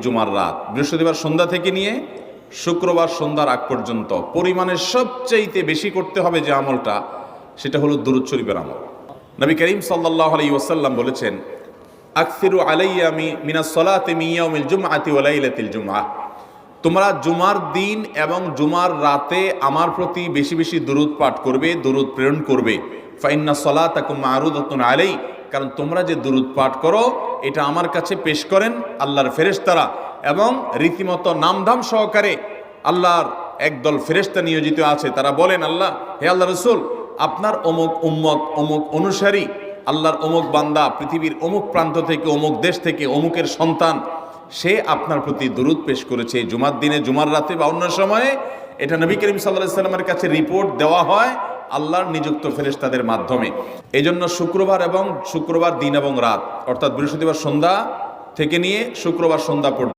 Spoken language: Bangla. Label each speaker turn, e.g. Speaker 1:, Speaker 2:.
Speaker 1: জুমার রাত, বৃহস্পতিবার সন্ধ্যা থেকে নিয়ে শুক্রবার সন্ধ্যার আগ পর্যন্ত পরিমাণের সবচাইতে বেশি করতে হবে যে আমলটা, সেটা হলো দুরূদ শরীফের আমল। নবী করিম সাল্লাল্লাহু আলাইহি ওয়াসাল্লাম বলেছেন, আকসিরু আলাইয়া মিনাস সালাতি মিন ইয়াউমিল জুমআতি ওয়া লাইলাতিল জুমআহ, তোমরা জুমার দিন এবং জুমার রাতে আমার প্রতি বেশি বেশি দুরূদ পাঠ করবে, দুরূদ প্রেরণ করবে। ফাইন্না সালাতাকুম মা'রুদাতুন আলাই, কারণ তোমরা যে দুরূদ পাঠ করো এটা আমার কাছে পেশ করেন আল্লাহর ফেরেশতারা, এবং রীতিমতো নামধাম সহকারে আল্লাহর একদল ফেরেশতা নিয়োজিত আছে। তারা বলেন, আল্লাহ, হে আল্লাহ রসুল, আপনার অমুক উম্মত, অমুক অনুসারী, আল্লাহর অমুক বান্দা পৃথিবীর অমুক প্রান্ত থেকে, অমুক দেশ থেকে, অমুকের সন্তান, সে আপনার প্রতি দুরূদ পেশ করেছে জুমার দিনে, জুমার রাতে বা অন্য সময়ে। এটা নবী করিম সাল্লাল্লাহু আলাইহি ওয়াসাল্লামের কাছে রিপোর্ট দেওয়া হয় আল্লাহর নিযুক্ত ফেরেশতাদের মাধ্যমে। এই জন্য শুক্রবার দিন এবং রাত, অর্থাৎ বৃহস্পতিবার সন্ধ্যা থেকে নিয়ে শুক্রবার সন্ধ্যা পর্যন্ত